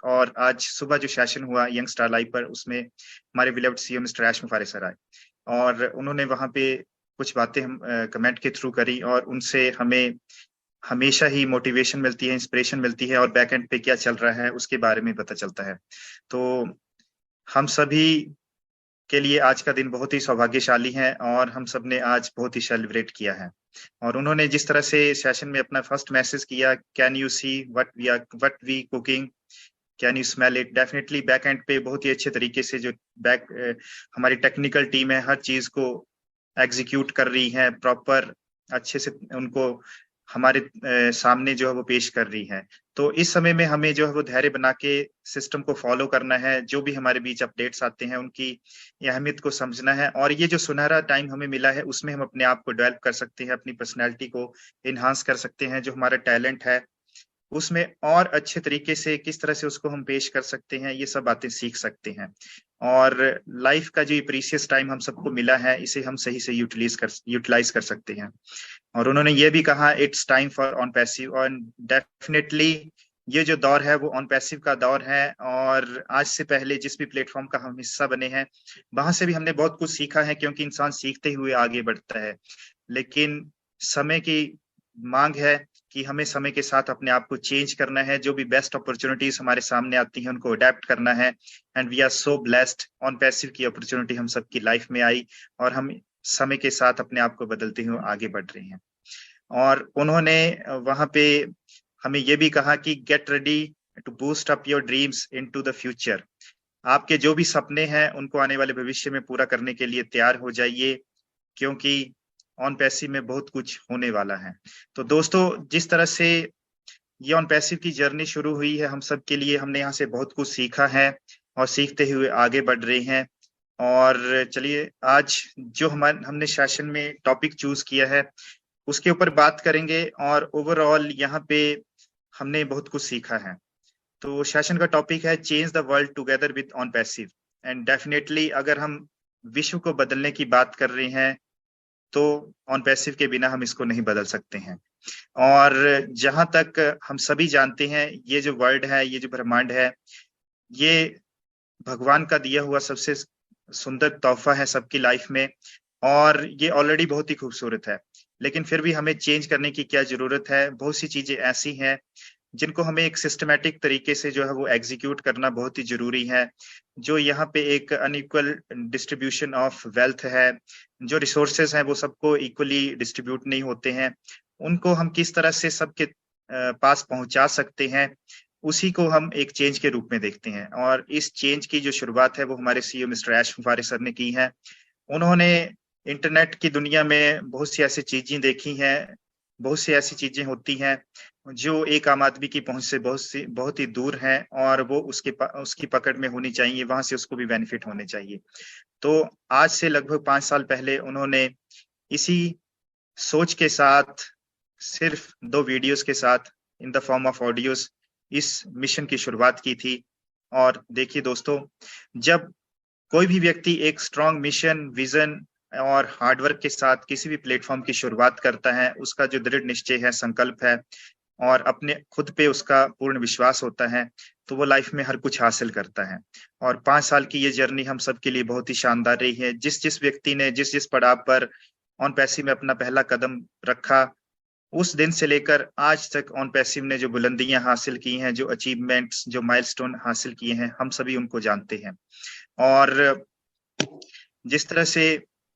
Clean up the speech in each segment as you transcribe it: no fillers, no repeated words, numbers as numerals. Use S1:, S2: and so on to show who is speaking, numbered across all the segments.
S1: और आज सुबह जो सेशन हुआ यंग स्टार लाइव पर, उसमें हमारे विलेव्ड सीईओ मिस्टर ऐश मुफारे सर आए और उन्होंने वहां पे कुछ बातें हम कमेंट के थ्रू करी और उनसे हमें हमेशा ही मोटिवेशन मिलती है, इंस्पिरेशन मिलती है और बैक एंड पे क्या चल रहा है उसके बारे में पता चलता है। तो हम सभी के लिए आज का दिन बहुत ही सौभाग्यशाली है और हम सब ने आज बहुत ही सेलिब्रेट किया है। और उन्होंने जिस तरह से सेशन में अपना फर्स्ट मैसेज किया, can you see what we cooking, can you smell it, definitely back end पे बहुत ही अच्छे तरीके से जो हमारी टेक्निकल टीम है हर चीज को एग्जीक्यूट कर रही है, प्रॉपर अच्छे से उनको हमारे सामने जो है वो पेश कर रही है। तो इस समय में हमें जो है वो धैर्य बना के सिस्टम को फॉलो करना है, जो भी हमारे बीच अपडेट्स आते हैं उनकी अहमियत को समझना है और ये जो सुनहरा टाइम हमें मिला है उसमें हम अपने आप को डेवलप कर सकते हैं, अपनी पर्सनैलिटी को इन्हांस कर सकते हैं, जो हमारा टैलेंट है उसमें और अच्छे तरीके से किस तरह से उसको हम पेश कर सकते हैं, ये सब बातें सीख सकते हैं। और लाइफ का जो प्रीशियस टाइम हम सबको मिला है इसे हम सही से यूटिलाइज कर सकते हैं। और उन्होंने ये भी कहा it's time for on passive, और डेफिनेटली ये जो दौर है वो ऑन पैसिव का दौर है। और आज से पहले जिस भी प्लेटफॉर्म का हम हिस्सा बने हैं वहां से भी हमने बहुत कुछ सीखा है, क्योंकि इंसान सीखते हुए आगे बढ़ता है। लेकिन समय की मांग है कि हमें समय के साथ अपने आप को चेंज करना है, जो भी बेस्ट अपॉर्चुनिटीज हमारे सामने आती हैं उनको अडेप्ट करना है। And we are so blessed, on passive की अपॉर्चुनिटी हम सबकी लाइफ में आई और हम समय के साथ अपने आप को बदलते हुए आगे बढ़ रहे हैं। और उन्होंने वहां पे हमें ये भी कहा कि get ready to boost up your dreams into the future, आपके जो भी सपने हैं उनको आने वाले भविष्य में पूरा करने के लिए तैयार हो जाइए, क्योंकि ऑन पैसिव में बहुत कुछ होने वाला है। तो दोस्तों, जिस तरह से ये ऑन पैसिव की जर्नी शुरू हुई है हम सब के लिए, हमने यहाँ से बहुत कुछ सीखा है और सीखते हुए आगे बढ़ रहे हैं। और चलिए आज जो हमने सेशन में टॉपिक चूज किया है उसके ऊपर बात करेंगे और ओवरऑल यहाँ पे हमने बहुत कुछ सीखा है। तो सेशन का टॉपिक है change the world together with on passive. And definitely अगर हम विश्व को बदलने की बात कर रहे हैं तो ऑन पैसिव के बिना हम इसको नहीं बदल सकते हैं। और जहां तक हम सभी जानते हैं ये जो वर्ल्ड है, ये जो ब्रह्मांड है, ये भगवान का दिया हुआ सबसे सुंदर तोहफा है सबकी लाइफ में और ये ऑलरेडी बहुत ही खूबसूरत है। लेकिन फिर भी हमें चेंज करने की क्या जरूरत है, बहुत सी चीजें ऐसी हैं जिनको हमें एक सिस्टमेटिक तरीके से जो है वो एग्जीक्यूट करना बहुत ही जरूरी है। जो यहाँ पे एक अनइक्वल डिस्ट्रीब्यूशन ऑफ वेल्थ है, जो रिसोर्सेज हैं वो सबको इक्वली डिस्ट्रीब्यूट नहीं होते हैं, उनको हम किस तरह से सबके पास पहुंचा सकते हैं, उसी को हम एक चेंज के रूप में देखते हैं। और इस चेंज की जो शुरुआत है वो हमारे सीईओ मिस्टर ऐश मुफारे सर ने की है। उन्होंने इंटरनेट की दुनिया में बहुत सी ऐसी चीजें देखी हैं, बहुत सी ऐसी चीजें होती हैं जो एक आम आदमी की पहुंच से बहुत ही दूर हैं और वो उसकी पकड़ में होनी चाहिए, वहां से उसको भी बेनिफिट होने चाहिए। तो आज से लगभग 5 साल पहले उन्होंने इसी सोच के साथ सिर्फ 2 वीडियोस के साथ in the form of audios इस मिशन की शुरुआत की थी। और देखिए दोस्तों, जब कोई भी व्यक्ति एक स्ट्रॉन्ग मिशन, विजन और हार्डवर्क के साथ किसी भी प्लेटफॉर्म की शुरुआत करता है, उसका जो दृढ़ निश्चय है, संकल्प है और अपने खुद पे उसका पूर्ण विश्वास होता है, तो वो लाइफ में हर कुछ हासिल करता है। और 5 साल की ये जर्नी हम सब के लिए बहुत ही शानदार रही है। जिस जिस व्यक्ति ने जिस जिस पड़ाव पर ऑन पैसिव में अपना पहला कदम रखा, उस दिन से लेकर आज तक ऑन पैसिव ने जो बुलंदियां हासिल की हैं, जो अचीवमेंट्स, जो माइलस्टोन हासिल किए हैं, हम सभी उनको जानते हैं। और जिस तरह से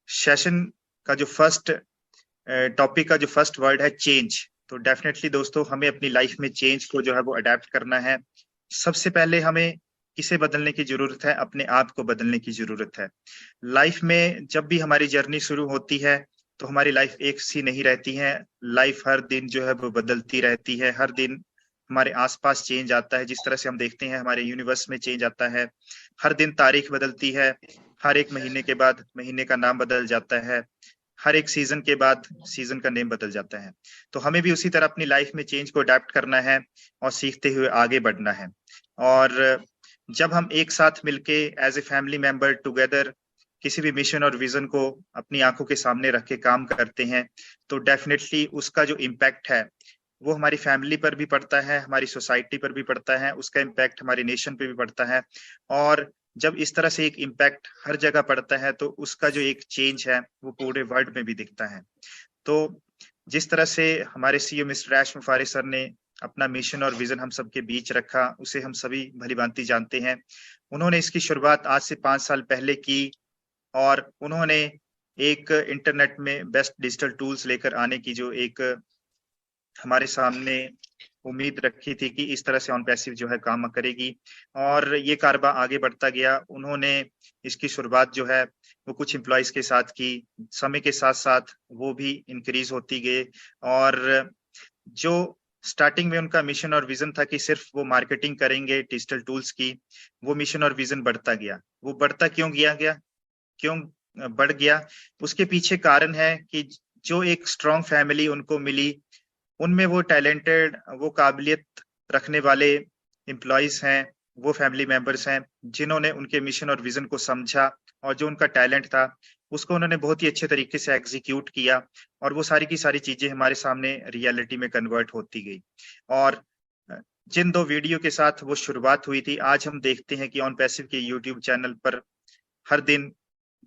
S1: सेशन का जो फर्स्ट टॉपिक का जो फर्स्ट वर्ड है चेंज, तो डेफिनेटली दोस्तों हमें अपनी लाइफ में चेंज को जो है वो अडेप्ट करना है। सबसे पहले हमें किसे बदलने की जरूरत है? अपने आप को बदलने की जरूरत है। लाइफ में जब भी हमारी जर्नी शुरू होती है तो हमारी लाइफ एक सी नहीं रहती है। लाइफ हर दिन जो है वो बदलती रहती है, हर दिन हमारे आसपास चेंज आता है। जिस तरह से हम देखते हैं हमारे यूनिवर्स में चेंज आता है, हर दिन तारीख बदलती है, हर एक महीने के बाद महीने का नाम बदल जाता है, हर एक सीजन के बाद सीजन का नेम बदल जाता है। तो हमें भी उसी तरह अपनी लाइफ में चेंज को अडेप्ट करना है और सीखते हुए आगे बढ़ना है। और जब हम एक साथ मिलके as a family member together किसी भी मिशन और विजन को अपनी आंखों के सामने रख के काम करते हैं, तो डेफिनेटली उसका जो इम्पैक्ट है वो हमारी फैमिली पर भी पड़ता है, हमारी सोसाइटी पर भी पड़ता है, उसका इम्पैक्ट हमारे नेशन पे भी पड़ता है। और जब इस तरह से एक इम्पैक्ट हर जगह पड़ता है तो उसका जो एक चेंज है वो पूरे वर्ल्ड में भी दिखता है। तो जिस तरह से हमारे सीईओ मिस्टर ऐश मुफारी सर ने अपना मिशन और विजन हम सबके बीच रखा, उसे हम सभी भलीभांति जानते हैं। उन्होंने इसकी शुरुआत आज से 5 साल पहले की, और उन्होंने एक इंटरनेट में बेस्ट डिजिटल टूल्स लेकर आने की जो एक हमारे सामने उम्मीद रखी थी कि इस तरह से ऑन पैसिव जो है काम करेगी, और ये कारबा आगे बढ़ता गया। उन्होंने इसकी शुरुआत जो है वो कुछ एम्प्लॉयज के साथ की, समय के साथ साथ वो भी इंक्रीज होती गए, और जो स्टार्टिंग में उनका मिशन और विजन था कि सिर्फ वो मार्केटिंग करेंगे डिजिटल टूल्स की, वो मिशन और विजन बढ़ता गया। वो बढ़ता क्यों बढ़ गया, उसके पीछे कारण है कि जो एक स्ट्रॉन्ग फैमिली उनको मिली, उनमें वो टैलेंटेड, वो काबिलियत रखने वाले एम्प्लॉयज हैं, वो फैमिली मेंबर्स हैं जिन्होंने उनके मिशन और विजन को समझा, और जो उनका टैलेंट था उसको उन्होंने बहुत ही अच्छे तरीके से एग्जीक्यूट किया, और वो सारी की सारी चीजें हमारे सामने रियलिटी में कन्वर्ट होती गई। और जिन 2 वीडियो के साथ वो शुरुआत हुई थी, आज हम देखते हैं कि ऑन पैसिव के यूट्यूब चैनल पर हर दिन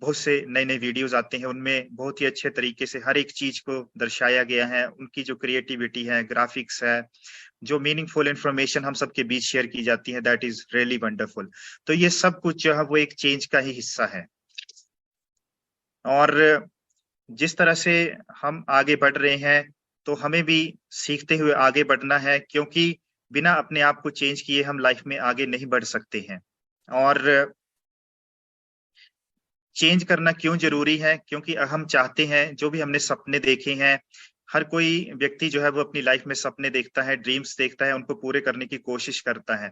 S1: बहुत से नए नए वीडियोस आते हैं। उनमें बहुत ही अच्छे तरीके से हर एक चीज को दर्शाया गया है। उनकी जो क्रिएटिविटी है, ग्राफिक्स है, जो मीनिंगफुल इंफॉर्मेशन हम सबके बीच शेयर की जाती है, दैट इज रियली वंडरफुल। तो ये सब कुछ जो है वो एक चेंज का ही हिस्सा है। और जिस तरह से हम आगे बढ़ रहे हैं तो हमें भी सीखते हुए आगे बढ़ना है, क्योंकि बिना अपने आप को चेंज किए हम लाइफ में आगे नहीं बढ़ सकते हैं। और चेंज करना क्यों जरूरी है, क्योंकि हम चाहते हैं, जो भी हमने सपने देखे हैं, हर कोई व्यक्ति जो है वो अपनी लाइफ में सपने देखता है, ड्रीम्स देखता है, उनको पूरे करने की कोशिश करता है।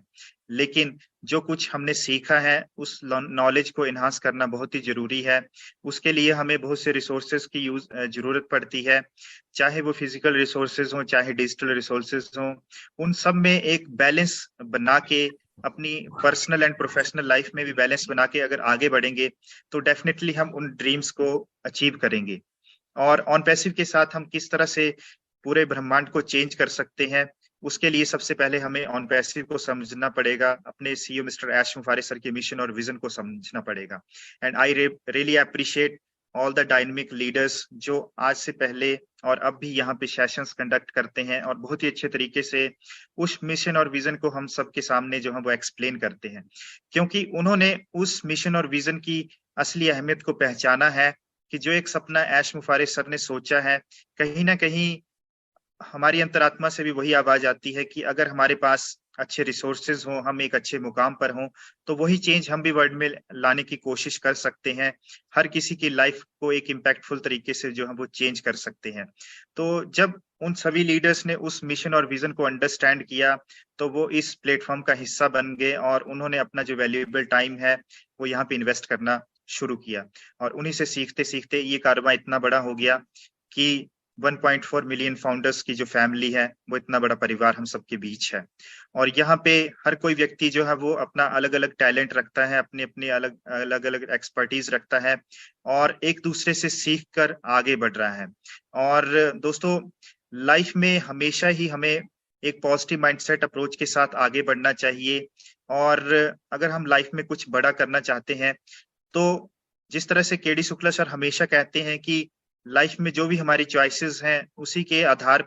S1: लेकिन जो कुछ हमने सीखा है उस नॉलेज को एनहांस करना बहुत ही जरूरी है। उसके लिए हमें बहुत से रिसोर्सेज की जरूरत पड़ती है, चाहे वो फिजिकल रिसोर्सेज हो, चाहे डिजिटल रिसोर्सेज हो। उन सब में एक बैलेंस बना के, अपनी पर्सनल एंड प्रोफेशनल लाइफ में भी बैलेंस बना के अगर आगे बढ़ेंगे तो डेफिनेटली हम उन ड्रीम्स को अचीव करेंगे। और ऑन पैसिव के साथ हम किस तरह से पूरे ब्रह्मांड को चेंज कर सकते हैं, उसके लिए सबसे पहले हमें ऑन पैसिव को समझना पड़ेगा, अपने सीईओ मिस्टर ऐश मुफारी सर के मिशन और विजन को समझना पड़ेगा। And I really appreciate all the dynamic leaders जो आज से पहले और अब भी यहाँ पे सेशंस कंडक्ट करते हैं, और बहुत ही अच्छे तरीके से उस मिशन और विजन को हम सबके सामने जो है वो एक्सप्लेन करते हैं, क्योंकि उन्होंने उस मिशन और विजन की असली अहमियत को पहचाना है कि जो एक सपना ऐश मुफारी सर ने सोचा है, कहीं ना कहीं हमारी अंतरात्मा से भी वही आवाज आती है कि अगर हमारे पास अच्छे रिसोर्सेज हों, हम एक अच्छे मुकाम पर हों, तो वही चेंज हम भी वर्ल्ड में लाने की कोशिश कर सकते हैं। हर किसी की लाइफ को एक इम्पैक्टफुल तरीके से जो है वो चेंज कर सकते हैं। तो जब उन सभी लीडर्स ने उस मिशन और विजन को अंडरस्टैंड किया तो वो इस प्लेटफॉर्म का हिस्सा बन गए, और उन्होंने अपना जो वैल्यूएबल टाइम है वो यहाँ पे इन्वेस्ट करना शुरू किया। और उन्हीं से सीखते सीखते ये कारवां इतना बड़ा हो गया कि 1.4 मिलियन फाउंडर्स की जो फैमिली है वो इतना बड़ा परिवार हम सबके बीच है। और यहाँ पे हर कोई व्यक्ति जो है वो अपना अलग अलग टैलेंट रखता है, अपने अपने अलग अलग एक्सपर्टीज रखता है, और एक दूसरे से सीख कर आगे बढ़ रहा है। और दोस्तों, लाइफ में हमेशा ही हमें एक पॉजिटिव माइंडसेट अप्रोच के साथ आगे बढ़ना चाहिए। और अगर हम लाइफ में कुछ बड़ा करना चाहते हैं तो जिस तरह से केडी शुक्ला सर हमेशा कहते हैं कि लाइफ में जो भी हमारी चॉइसेस हैं उसी के आधार